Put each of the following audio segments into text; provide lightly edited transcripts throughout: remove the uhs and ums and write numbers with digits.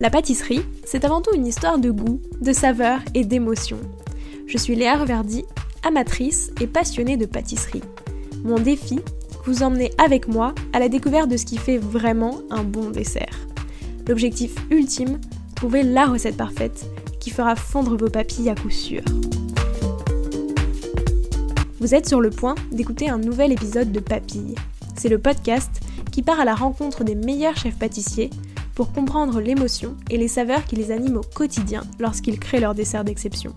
La pâtisserie, c'est avant tout une histoire de goût, de saveur et d'émotion. Je suis Léa Reverdy, amatrice et passionnée de pâtisserie. Mon défi, vous emmener avec moi à la découverte de ce qui fait vraiment un bon dessert. L'objectif ultime, trouver la recette parfaite qui fera fondre vos papilles à coup sûr. Vous êtes sur le point d'écouter un nouvel épisode de Papilles. C'est le podcast qui part à la rencontre des meilleurs chefs pâtissiers pour comprendre l'émotion et les saveurs qui les animent au quotidien lorsqu'ils créent leur dessert d'exception.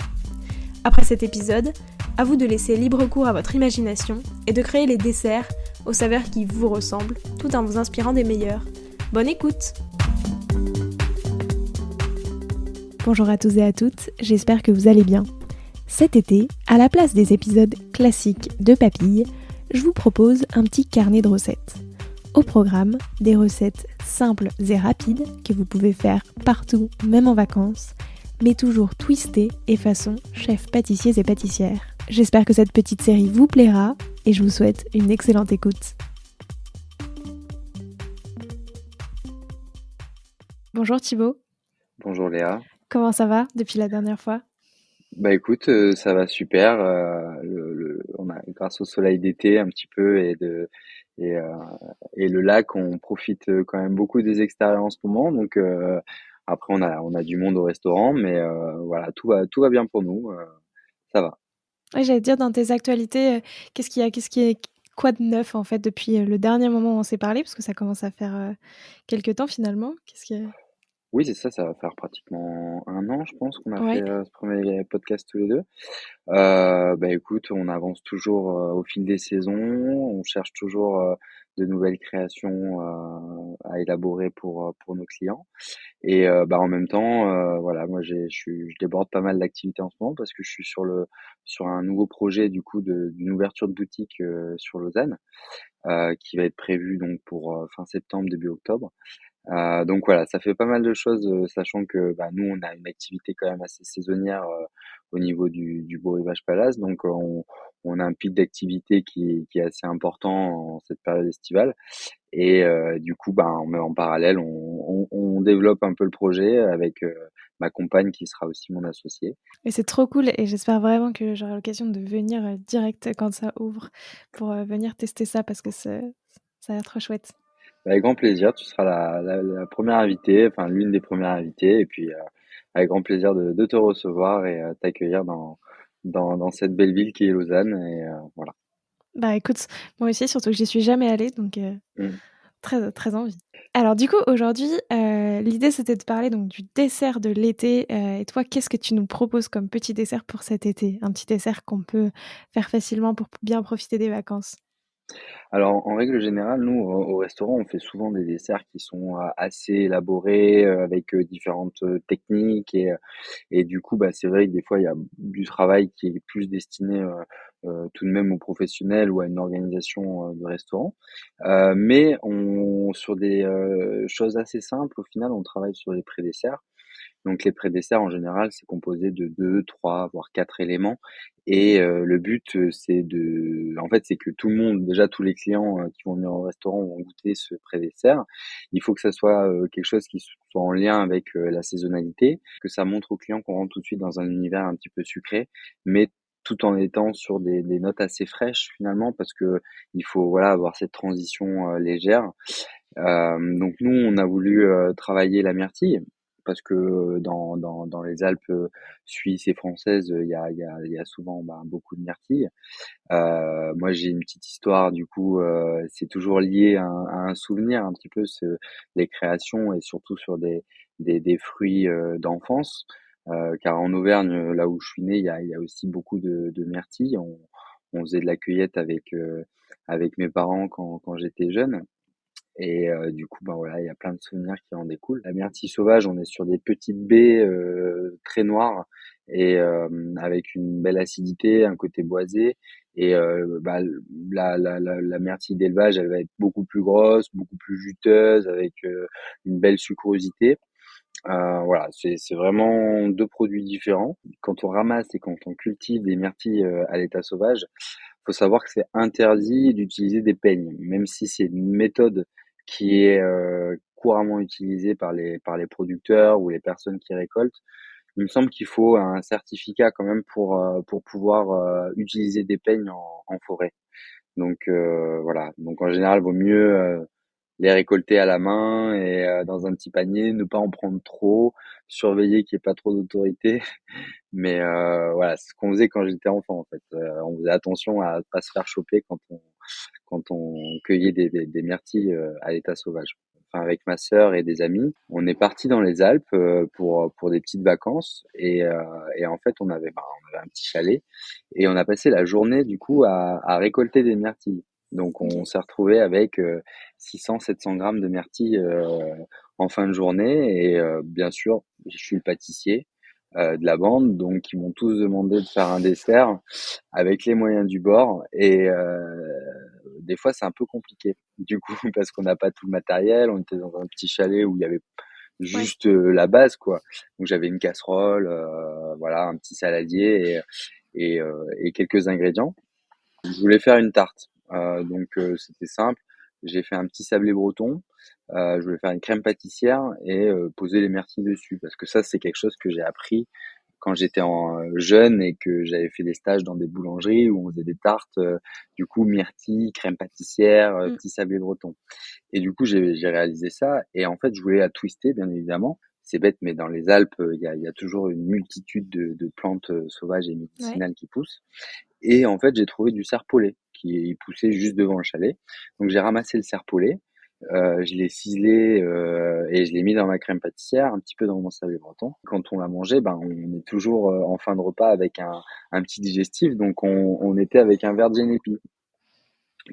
Après cet épisode, à vous de laisser libre cours à votre imagination et de créer les desserts aux saveurs qui vous ressemblent, tout en vous inspirant des meilleurs. Bonne écoute! Bonjour à tous et à toutes, j'espère que vous allez bien. Cet été, à la place des épisodes classiques de Papilles, je vous propose un petit carnet de recettes. Au programme, des recettes simples et rapides que vous pouvez faire partout, même en vacances, mais toujours twistées et façon chefs pâtissiers et pâtissières. J'espère que cette petite série vous plaira et je vous souhaite une excellente écoute. Bonjour Thibaut. Bonjour Léa. Comment ça va depuis la dernière fois? Bah écoute, ça va super. On a grâce au soleil d'été un petit peu et, euh, et le lac, on profite quand même beaucoup des extérieurs en ce moment. Donc après on a du monde au restaurant, mais voilà, tout va bien pour nous. Ça va. Ouais, j'allais te dire dans tes actualités, qu'est-ce qui est quoi de neuf en fait depuis le dernier moment où on s'est parlé, parce que ça commence à faire quelques temps finalement. Qu'est-ce qui est... Oui, c'est ça. Ça va faire pratiquement un an, je pense, qu'on a fait Ouais. ce premier podcast tous les deux. Bah écoute, on avance toujours au fil des saisons, on cherche toujours de nouvelles créations à élaborer pour nos clients. Et bah en même temps, voilà, moi je déborde pas mal d'activités en ce moment parce que je suis sur un nouveau projet du coup d'une ouverture de boutique sur Lausanne, qui va être prévu donc pour fin septembre, début octobre. Donc voilà, ça fait pas mal de choses, sachant que bah, nous, on a une activité quand même assez saisonnière au niveau du Beau Rivage Palace. Donc on a un pic d'activité qui est assez important en cette période estivale. Et du coup, bah, en parallèle, on développe un peu le projet avec ma compagne qui sera aussi mon associée. Et c'est trop cool et j'espère vraiment que j'aurai l'occasion de venir direct quand ça ouvre pour venir tester ça parce que ça a l'air trop chouette. Avec grand plaisir, tu seras la première invitée, enfin l'une des premières invitées. Et puis avec grand plaisir de te recevoir et t'accueillir dans cette belle ville qui est Lausanne. Et voilà. Bah écoute, moi aussi, surtout que j'y suis jamais allée, donc Mm. très, très envie. Alors du coup, aujourd'hui, l'idée c'était de parler donc du dessert de l'été. Et toi, qu'est-ce que tu nous proposes comme petit dessert pour cet été? Un petit dessert qu'on peut faire facilement pour bien profiter des vacances. Alors, en règle générale, nous, au restaurant, on fait souvent des desserts qui sont assez élaborés, avec différentes techniques. Et du coup, bah, c'est vrai que des fois, il y a du travail qui est plus destiné tout de même aux professionnels ou à une organisation de restaurant. Mais sur des choses assez simples, au final, on travaille sur les pré-desserts. Donc les pré-desserts en général, c'est composé de 2, 3, voire 4 éléments et le but, c'est que tout le monde, déjà tous les clients, qui vont venir au restaurant vont goûter ce pré-dessert. Il faut que ça soit, quelque chose qui soit en lien avec, la saisonnalité, que ça montre aux clients qu'on rentre tout de suite dans un univers un petit peu sucré, mais tout en étant sur des notes assez fraîches finalement parce que il faut, voilà, avoir cette transition, légère. Donc nous, on a voulu travailler la myrtille parce que dans les Alpes suisses et françaises, il y a souvent bah, beaucoup de myrtilles. Moi, j'ai une petite histoire, du coup, c'est toujours lié à un souvenir un petit peu, les créations et surtout sur des fruits d'enfance. Car en Auvergne, là où je suis né, il y a aussi beaucoup de myrtilles. On faisait de la cueillette avec mes parents quand j'étais jeune. Et du coup, ben voilà, il y a plein de souvenirs qui en découlent. La myrtille sauvage, on est sur des petites baies très noires et avec une belle acidité, un côté boisé. Et bah, la myrtille d'élevage, elle va être beaucoup plus grosse, beaucoup plus juteuse, avec une belle sucrosité. Voilà, c'est vraiment deux produits différents. Quand on ramasse et quand on cultive des myrtilles à l'état sauvage, faut savoir que c'est interdit d'utiliser des peignes, même si c'est une méthode couramment utilisé par les producteurs ou les personnes qui récoltent. Il me semble qu'il faut un certificat quand même pour pouvoir utiliser des peignes en forêt. Donc voilà. Donc en général, vaut mieux les récolter à la main et dans un petit panier, ne pas en prendre trop, surveiller qu'il y ait pas trop d'autorité. Mais voilà, c'est ce qu'on faisait quand j'étais enfant en fait. On faisait attention à pas se faire choper quand on cueillait des myrtilles à l'état sauvage. Enfin, avec ma sœur et des amis, on est parti dans les Alpes pour des petites vacances et en fait on avait un petit chalet et on a passé la journée du coup à récolter des myrtilles. Donc on Ok. s'est retrouvé avec 600-700 grammes de myrtilles en fin de journée et bien sûr je suis le pâtissier de la bande donc ils m'ont tous demandé de faire un dessert avec les moyens du bord et des fois c'est un peu compliqué du coup parce qu'on n'a pas tout le matériel, on était dans un petit chalet où il y avait Ouais. juste la base quoi. Donc j'avais une casserole, voilà, un petit saladier et quelques ingrédients. Je voulais faire une tarte, donc c'était simple. J'ai fait un petit sablé breton. Je voulais faire une crème pâtissière et poser les myrtilles dessus parce que ça c'est quelque chose que j'ai appris quand j'étais jeune et que j'avais fait des stages dans des boulangeries où on faisait des tartes, du coup myrtilles, crème pâtissière, Mm. petit sablé breton. Et du coup j'ai réalisé ça et en fait je voulais la twister bien évidemment. C'est bête mais dans les Alpes il y a toujours une multitude de plantes sauvages et Ouais. médicinales qui poussent. Et en fait j'ai trouvé du serpolet qui poussait juste devant le chalet. Donc j'ai ramassé le serpolet, je l'ai ciselé et je l'ai mis dans ma crème pâtissière, un petit peu dans mon sablé breton. Quand on l'a mangé, ben on est toujours en fin de repas avec un petit digestif, donc on était avec un verre de Genepi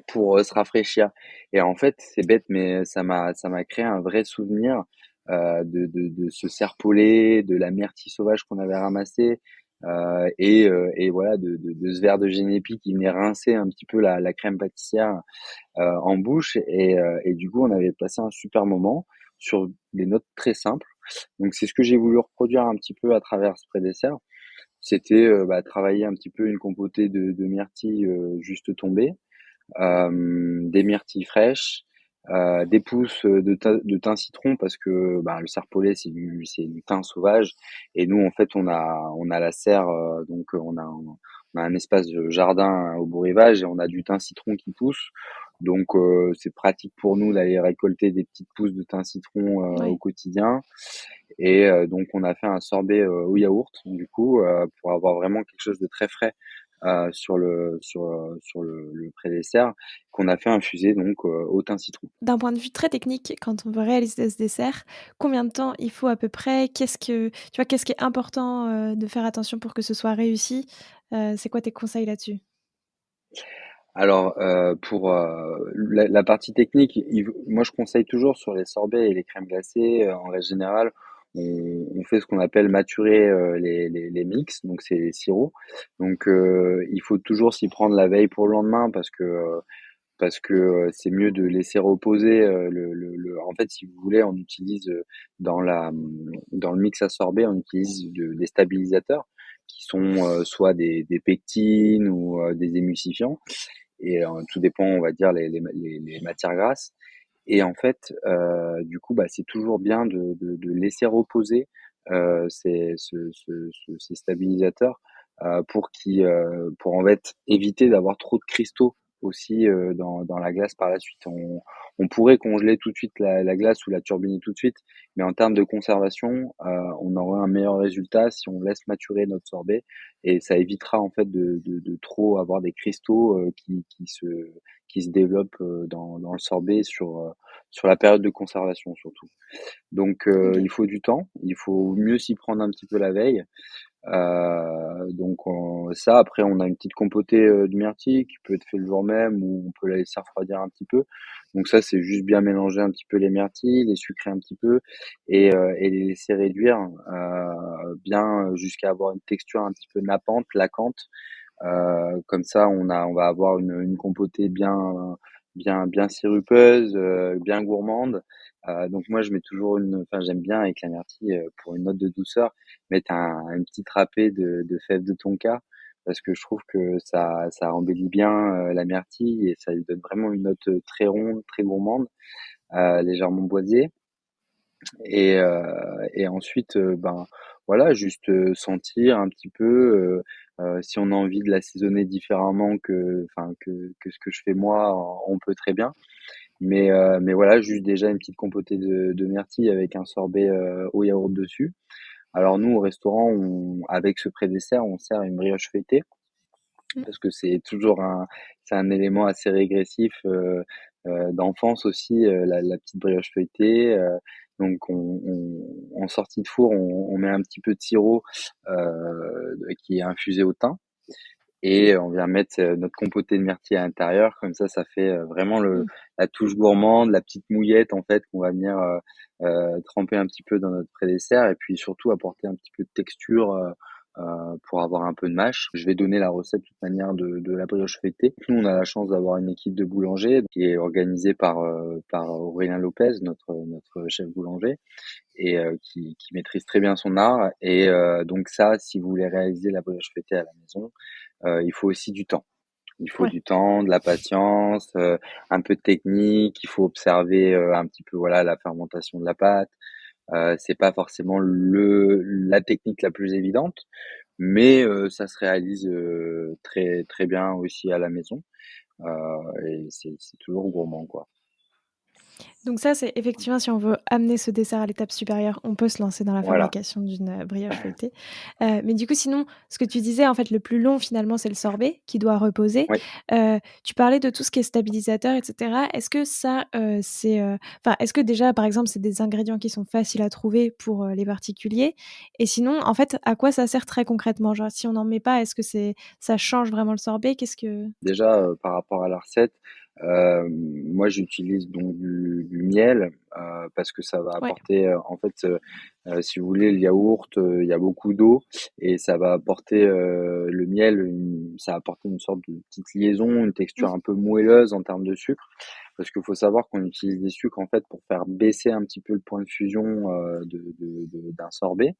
pour se rafraîchir. Et en fait, c'est bête, mais ça m'a créé un vrai souvenir de ce serpolet, de la myrtille sauvage qu'on avait ramassée. Et voilà de ce verre de Genepi qui venait rincer un petit peu la crème pâtissière en bouche et du coup on avait passé un super moment sur des notes très simples. Donc c'est ce que j'ai voulu reproduire un petit peu à travers ce pré-dessert. C'était travailler un petit peu une compotée de myrtilles juste tombées, des myrtilles fraîches, des pousses de thym citron parce que le serpolet c'est du thym sauvage et nous en fait on a la serre donc on a un espace de jardin au beau rivage et on a du thym citron qui pousse donc c'est pratique pour nous d'aller récolter des petites pousses de thym citron au Ouais. quotidien et donc on a fait un sorbet au yaourt du coup pour avoir vraiment quelque chose de très frais sur le pré-dessert qu'on a fait infuser donc au thym citron. D'un point de vue très technique, quand on veut réaliser ce dessert, combien de temps il faut à peu près? Qu'est-ce qui est important, de faire attention pour que ce soit réussi? C'est quoi tes conseils là-dessus? Alors pour la partie technique, moi je conseille toujours sur les sorbets et les crèmes glacées, en règle générale, on fait ce qu'on appelle maturer les mix, donc c'est les sirops. Donc il faut toujours s'y prendre la veille pour le lendemain parce que c'est mieux de laisser reposer en fait si vous voulez on utilise dans le mix à sorbet on utilise des stabilisateurs qui sont soit des pectines ou des émulsifiants et tout dépend on va dire les matières grasses et en fait du coup c'est toujours bien de laisser reposer ces stabilisateurs pour en fait éviter d'avoir trop de cristaux aussi dans la glace par la suite. On pourrait congeler tout de suite la glace ou la turbiner tout de suite, mais en termes de conservation, on aurait un meilleur résultat si on laisse maturer notre sorbet et ça évitera en fait de trop avoir des cristaux qui se développent dans le sorbet sur la période de conservation surtout. Donc OK. il faut du temps, il faut mieux s'y prendre un petit peu la veille. Donc ça après on a une petite compotée de myrtille qui peut être fait le jour même ou on peut la laisser refroidir un petit peu. Donc ça c'est juste bien mélanger un petit peu les myrtilles, les sucrer un petit peu et les laisser réduire bien jusqu'à avoir une texture un petit peu nappante, laquante. Comme ça on va avoir une compotée bien sirupeuse, bien gourmande. Donc moi je mets toujours j'aime bien avec la myrtille pour une note de douceur mettre une petite râpée de fèves de tonka parce que je trouve que ça embellit bien la myrtille et ça lui donne vraiment une note très ronde, très gourmande, légèrement boisée. Et ensuite, voilà, juste, sentir un petit peu, si on a envie de l'assaisonner différemment que ce que je fais moi, on peut très bien. Mais voilà, juste déjà une petite compotée de myrtille avec un sorbet, au yaourt dessus. Alors nous, au restaurant, avec ce pré-dessert, on sert une brioche feuilletée Mmh. parce que c'est un élément assez régressif d'enfance aussi, la petite brioche feuilletée. Donc en sortie de four, on met un petit peu de sirop qui est infusé au thym et on vient mettre notre compotée de myrtille à l'intérieur. Comme ça fait vraiment Mmh. la touche gourmande, la petite mouillette en fait qu'on va venir tremper un petit peu dans notre pré-dessert et puis surtout apporter un petit peu de texture pour avoir un peu de mâche. Je vais donner la recette de toute manière de la brioche feuilletée. Nous, on a la chance d'avoir une équipe de boulangers qui est organisée par Aurélien Lopez, notre chef boulanger, et qui maîtrise très bien son art. Et donc ça, si vous voulez réaliser la brioche feuilletée à la maison, il faut aussi du temps. Il faut Ouais. du temps, de la patience, un peu de technique. Il faut observer un petit peu voilà la fermentation de la pâte. C'est pas forcément la technique la plus évidente, mais ça se réalise très très bien aussi à la maison. Et c'est toujours gourmand quoi. Donc ça, c'est effectivement, si on veut amener ce dessert à l'étape supérieure, on peut se lancer dans la Voilà. fabrication d'une, brioche feuilletée. Mais du coup, sinon, ce que tu disais, en fait, le plus long, finalement, c'est le sorbet qui doit reposer. Oui. Tu parlais de tout ce qui est stabilisateur et cetera. Est-ce que ça, enfin, est-ce que déjà, par exemple, c'est des ingrédients qui sont faciles à trouver pour, les particuliers? Et sinon, en fait, à quoi ça sert très concrètement? Genre, si on n'en met pas, est-ce que ça change vraiment le sorbet? Qu'est-ce que Déjà, par rapport à la recette, moi j'utilise donc du miel, parce que ça va ouais. apporter, en fait, si vous voulez, le yaourt, il y a beaucoup d'eau et ça va apporter, le miel, ça va apporter une sorte de petite liaison, une texture Mmh. un peu moelleuse en termes de sucre. Parce qu'il faut savoir qu'on utilise des sucres, en fait, pour faire baisser un petit peu le point de fusion, d'un sorbet,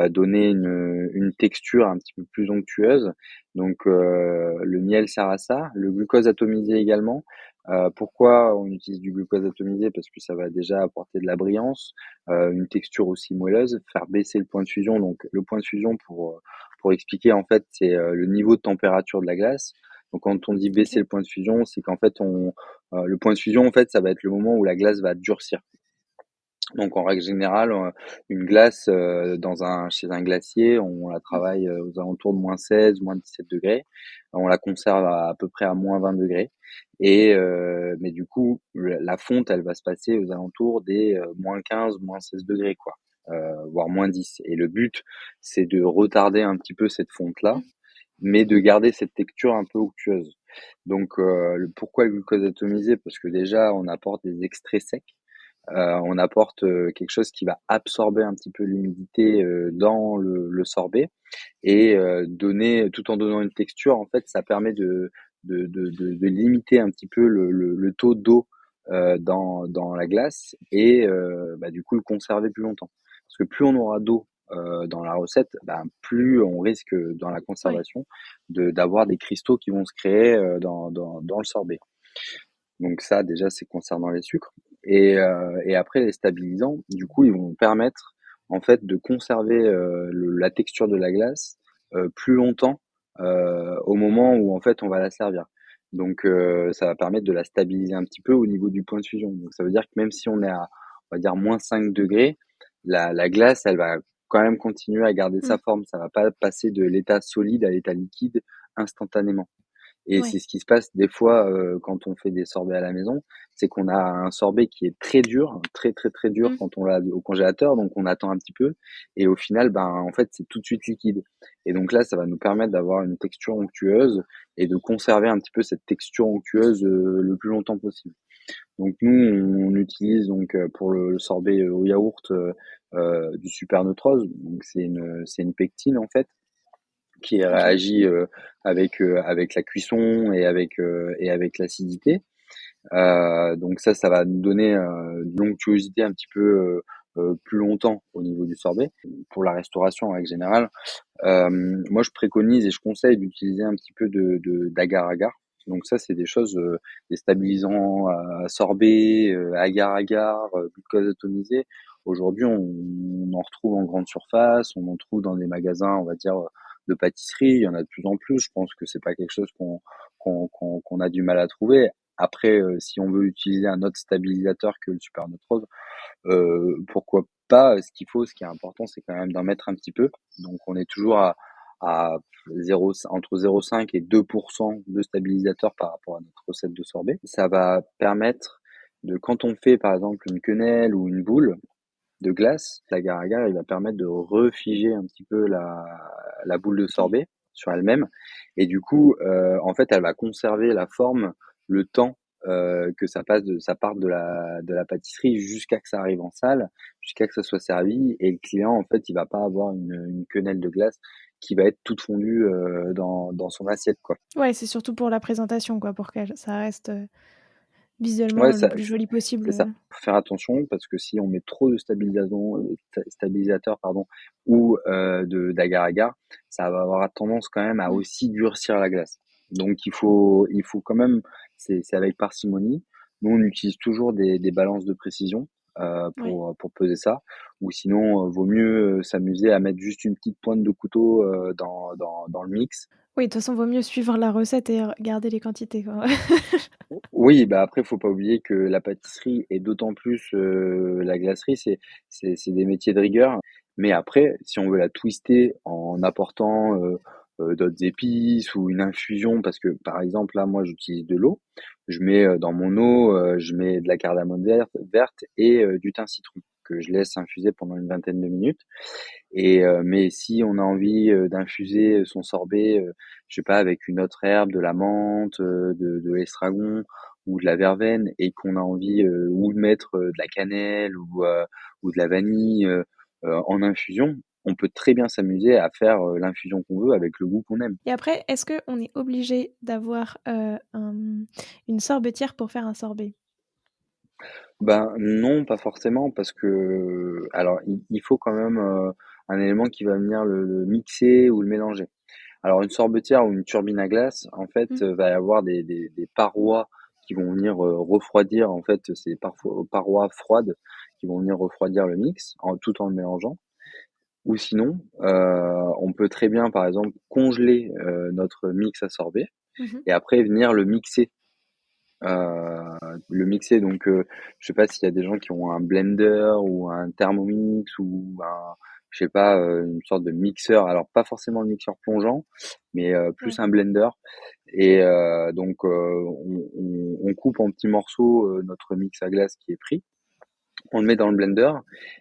donner une texture un petit peu plus onctueuse. Donc le miel sert à ça, le glucose atomisé également. Pourquoi on utilise du glucose atomisé? Parce que ça va déjà apporter de la brillance, une texture aussi moelleuse, faire baisser le point de fusion. Donc le point de fusion pour expliquer en fait, c'est le niveau de température de la glace. Donc quand on dit baisser OK. le point de fusion, c'est qu'en fait le point de fusion en fait, ça va être le moment où la glace va durcir. Donc en règle générale, une glace, chez un glacier, on la Mmh. travaille, aux alentours de -16, -17 degrés. On la conserve à peu près à -20 degrés et mais du coup, la fonte, elle va se passer aux alentours des, -15, -16 degrés quoi, voire -10. Et le but, c'est de retarder un petit peu cette fonte-là, Mmh. mais de garder cette texture un peu onctueuse. Donc pourquoi le glucose atomisé? Parce que déjà, on apporte des extraits secs. On apporte quelque chose qui va absorber un petit peu l'humidité dans le sorbet et donner tout en donnant une texture, en fait, ça permet de limiter un petit peu le taux d'eau dans la glace et du coup le conserver plus longtemps. Parce que plus on aura d'eau dans la recette, plus on risque dans la Ouais. conservation d'avoir des cristaux qui vont se créer dans le sorbet. Donc ça, déjà, c'est concernant les sucres. Et après, les stabilisants, du coup, ils vont permettre, en fait, de conserver la texture de la glace plus longtemps au moment où, en fait, on va la servir. Donc, ça va permettre de la stabiliser un petit peu au niveau du point de fusion. Donc, ça veut dire que même si on est à, on va dire, -5 degrés, la glace, elle va quand même continuer à garder Mmh. sa forme. Ça va pas passer de l'état solide à l'état liquide instantanément. Et Ouais. c'est ce qui se passe des fois, quand on fait des sorbets à la maison, c'est qu'on a un sorbet qui est très dur, très, très, très dur Mmh. quand on l'a au congélateur, donc on attend un petit peu et au final, en fait, c'est tout de suite liquide. Et donc là, ça va nous permettre d'avoir une texture onctueuse et de conserver un petit peu cette texture onctueuse, le plus longtemps possible. Donc nous, on utilise donc, pour le sorbet, au yaourt, du Super Neutrose, donc c'est une pectine en fait qui OK. réagit avec la cuisson et avec l'acidité. Donc ça va nous donner une onctuosité un petit peu plus longtemps au niveau du sorbet. Pour la restauration en règle générale, moi je préconise et je conseille d'utiliser un petit peu d'agar-agar. Donc ça, c'est des choses, des stabilisants à sorbet, agar-agar, glucose atomisé. Aujourd'hui, on en retrouve en grande surface, on en trouve dans des magasins, on va dire, de pâtisserie. Il y en a de plus en plus. Je pense que c'est pas quelque chose qu'on a du mal à trouver. Après, si on veut utiliser un autre stabilisateur que le Super Rose, pourquoi pas? Ce qui est important, c'est quand même d'en mettre un petit peu. Donc, on est toujours à 0, entre 0,5 et 2% de stabilisateur par rapport à notre recette de sorbet. Ça va permettre de, quand on fait par exemple une quenelle ou une boule de glace, l'agar-agar, il va permettre de refiger un petit peu la boule de OK. sorbet sur elle-même. Et du coup, en fait, elle va conserver la forme le temps que ça parte de la pâtisserie jusqu'à que ça arrive en salle, jusqu'à que ça soit servi. Et le client, en fait, il va pas avoir une quenelle de glace qui va être toute fondue dans son assiette, quoi. Ouais, c'est surtout pour la présentation quoi, pour que ça reste, visuellement Ouais, le ça, plus joli possible, c'est ça. Faut faire attention parce que si on met trop de stabilisateurs, pardon, ou de d'agar-agar, ça va avoir tendance quand même à Mmh. aussi durcir la glace. Donc il faut quand même, c'est avec parcimonie. Nous, on utilise toujours des balances de précision Ouais. pour peser ça, ou sinon vaut mieux s'amuser à mettre juste une petite pointe de couteau dans le mix. Oui, de toute façon, vaut mieux suivre la recette et garder les quantités, quoi. Oui, bah, après, faut pas oublier que la pâtisserie et d'autant plus, la glacerie, c'est des métiers de rigueur. Mais après, si on veut la twister en apportant, d'autres épices ou une infusion parce que, par exemple, là, moi, j'utilise de l'eau. Je mets, dans mon eau, je mets de la cardamome verte et du thym citron que je laisse infuser pendant une vingtaine de minutes. Et mais si on a envie, d'infuser son sorbet, je sais pas, avec une autre herbe, de la menthe, de l'estragon ou de la verveine et qu'on a envie, ou de mettre, de la cannelle ou de la vanille, en infusion, on peut très bien s'amuser à faire, l'infusion qu'on veut avec le goût qu'on aime. Et après, est-ce qu'on est obligé d'avoir, une sorbetière pour faire un sorbet? Ben, non, pas forcément parce que alors il faut quand même, un élément qui va venir le mixer ou le mélanger. Alors une sorbetière ou une turbine à glace, en fait, Mmh. va y avoir des parois qui vont venir, refroidir, en fait, c'est des parfois parois froides qui vont venir refroidir le mix tout en le mélangeant. Ou sinon, on peut très bien, par exemple, congeler, notre mix à sorbet Mmh. et après venir le mixer donc je sais pas s'il y a des gens qui ont un blender ou un Thermomix ou un je sais pas, une sorte de mixeur, alors pas forcément le mixeur plongeant, mais plus Ouais. un blender et donc on coupe en petits morceaux, notre mix à glace qui est pris. On le met dans le blender.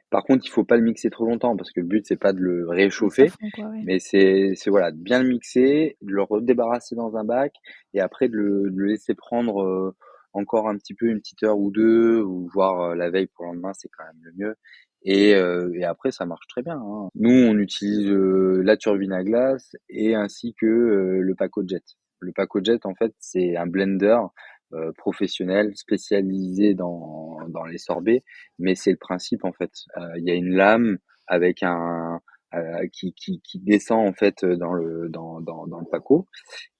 Par contre, il faut pas le mixer trop longtemps parce que le but c'est pas de le Oui, ça réchauffer, fond quoi, ouais. mais c'est voilà, de bien le mixer, de le redébarrasser dans un bac et après de le laisser prendre, encore un petit peu, une petite heure ou 2 ou voire, la veille pour le lendemain, c'est quand même le mieux et après ça marche très bien, hein. Nous, on utilise, la turbine à glace et ainsi que, le Pacojet. Le Pacojet, en fait, c'est un blender, professionnel spécialisé dans les sorbets, mais c'est le principe en fait. Il y a une lame avec qui descend en fait dans le paco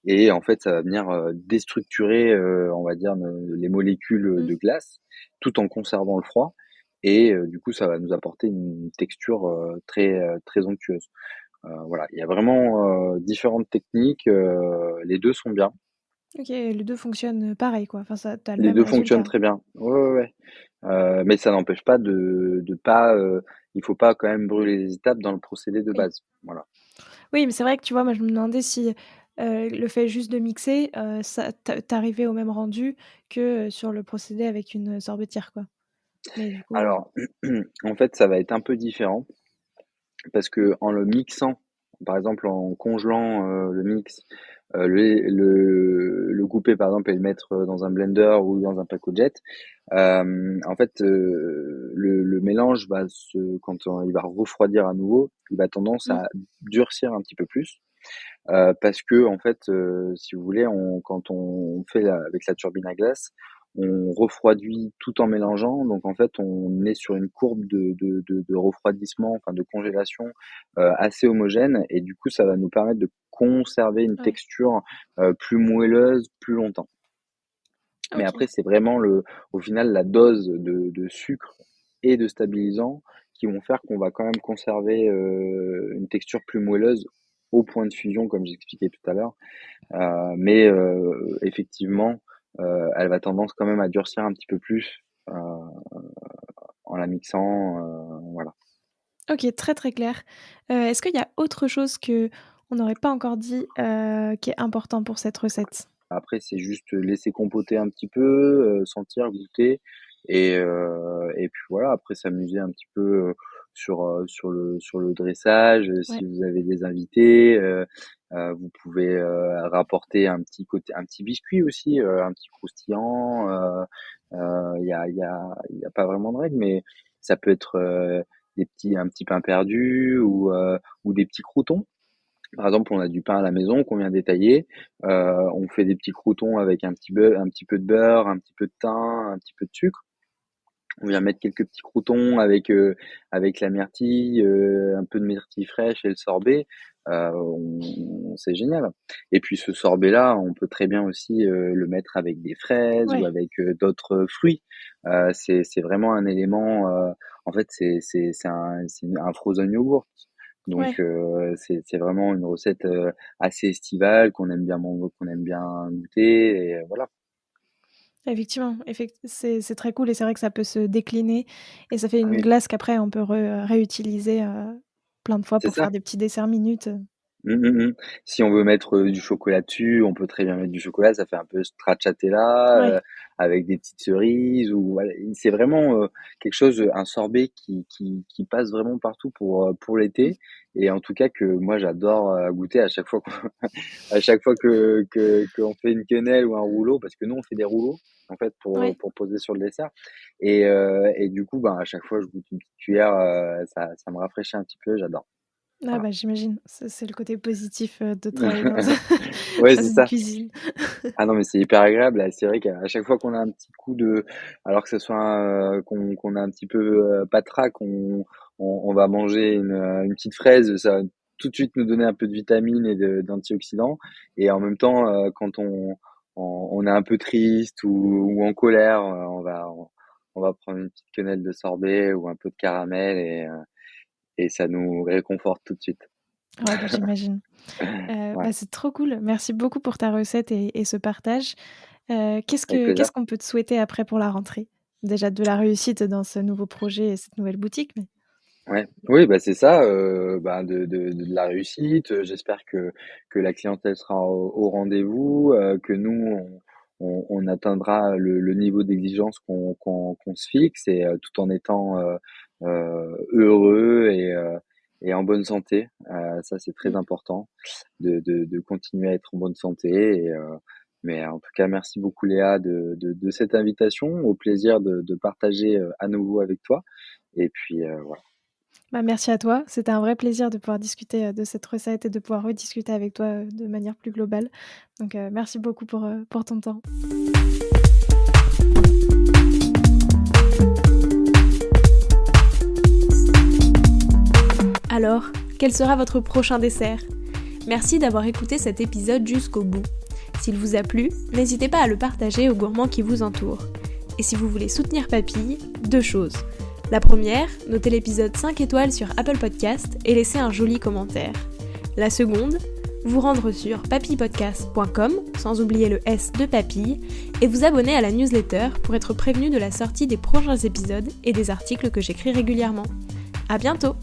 et en fait ça va venir déstructurer on va dire les molécules Mmh. de glace tout en conservant le froid et du coup ça va nous apporter une texture très onctueuse. Voilà, il y a vraiment différentes techniques, les deux sont bien. OK, les 2 fonctionnent, pareil quoi, enfin ça tu as le Les même 2 fonctionnent résultat? très bien. Ouais, ouais, ouais. Mais ça n'empêche pas de pas, il faut pas quand même brûler les étapes dans le procédé de Oui. base. Voilà. Oui, mais c'est vrai que tu vois, moi je me demandais si, le fait juste de mixer, ça tu arrivais au même rendu que, sur le procédé avec une, sorbetière quoi. Mais du coup, Alors, en fait, ça va être un peu différent parce que en le mixant, par exemple en congelant, le mix, le couper par exemple et le mettre, dans un blender ou dans un Pacojet, en fait, le mélange va se quand, il va refroidir à nouveau, il va tendance mmh, à durcir un petit peu plus. Parce que en fait, si vous voulez, quand on fait avec la turbine à glace, on refroidit tout en mélangeant. Donc en fait, on est sur une courbe de refroidissement, enfin de congélation, assez homogène et du coup, ça va nous permettre de conserver une ouais, texture, plus moelleuse, plus longtemps. Mais OK. après, c'est vraiment au final, la dose de sucre et de stabilisants qui vont faire qu'on va quand même conserver une texture plus moelleuse au point de fusion, comme j'expliquais tout à l'heure. Mais effectivement, elle va tendance quand même à durcir un petit peu plus en la mixant, voilà. OK, très, très clair. Est-ce qu'il y a autre chose qu'on n'aurait pas encore dit, qui est important pour cette recette? Après, c'est juste laisser compoter un petit peu, sentir, goûter et puis voilà, après s'amuser un petit peu, sur le dressage, Ouais, si vous avez des invités, vous pouvez, rapporter un petit biscuit aussi, un petit croustillant, il y a pas vraiment de règle, mais ça peut être, un petit pain perdu ou des petits croûtons. Par exemple, on a du pain à la maison qu'on vient détailler, on fait des petits croûtons avec un petit peu de beurre, un petit peu de thym, un petit peu de sucre. On vient mettre quelques petits croûtons avec la myrtille, un peu de myrtille fraîche et le sorbet. C'est génial. Et puis ce sorbet-là, on peut très bien aussi le mettre avec des fraises ou ouais, avec d'autres fruits. C'est vraiment un élément. En fait, c'est un frozen yogurt. Donc ouais, c'est vraiment une recette assez estivale qu'on aime bien goûter et voilà. effectivement, c'est très cool et c'est vrai que ça peut se décliner et ça fait Ah une oui, glace qu'après on peut réutiliser, plein de fois c'est pour ça. faire des petits desserts minutes. Mmh, mmh mh. Si on veut mettre, du chocolat dessus, on peut très bien mettre du chocolat, ça fait un peu stracciatella, Ouais. avec des petites cerises ou voilà. C'est vraiment, quelque chose, un sorbet qui passe vraiment partout pour Mmh. l'été et en tout cas que moi j'adore, goûter à chaque fois qu'on à chaque fois que qu'on fait une quenelle ou un rouleau parce que nous on fait des rouleaux, en fait, Ouais. pour poser sur le dessert et du coup, ben, à chaque fois je goûte une petite cuillère, ça me rafraîchit un petit peu, j'adore. Ah Voilà. bah, j'imagine. C'est le côté positif, de travailler dans Ouais, dans c'est une ça. cuisine. Ah non, mais c'est hyper agréable. Là, c'est vrai qu'à chaque fois qu'on a un petit coup de alors que ce soit, qu'on a un petit peu, patraque, on va manger une petite fraise, ça va tout de suite nous donner un peu de vitamines et de d'antioxydants et en même temps, quand on est un peu triste ou en colère, on va prendre une petite quenelle de sorbet ou un peu de caramel et ça nous réconforte tout de suite. Ouais, bah, j'imagine. Ouais, Bah, c'est trop cool. Merci beaucoup pour ta recette et ce partage. avec plaisir. Qu'est-ce qu'on peut te souhaiter après pour la rentrée? Déjà de la réussite dans ce nouveau projet et cette nouvelle boutique, mais Ouais, oui, bah, c'est ça, bah, de la réussite, j'espère que la clientèle sera au rendez-vous, que nous on atteindra le niveau d'exigence qu'on se fixe et tout en étant, heureux et en bonne santé. Ça, c'est très mmh. important de continuer à être en bonne santé mais en tout cas, merci beaucoup Léa de cette invitation. Au plaisir de partager, à nouveau avec toi et puis, voilà. Bah, merci à toi. C'était un vrai plaisir de pouvoir discuter, de cette recette et de pouvoir rediscuter avec toi, de manière plus globale. Donc, merci beaucoup pour ton temps. Alors, quel sera votre prochain dessert? Merci d'avoir écouté cet épisode jusqu'au bout. S'il vous a plu, n'hésitez pas à le partager aux gourmands qui vous entourent. Et si vous voulez soutenir Papille, 2 choses. La première, notez l'épisode 5 étoiles sur Apple Podcast et laissez un joli commentaire. La seconde, vous rendre sur papillepodcast.com, sans oublier le S de Papille, et vous abonner à la newsletter pour être prévenu de la sortie des prochains épisodes et des articles que j'écris régulièrement. À bientôt!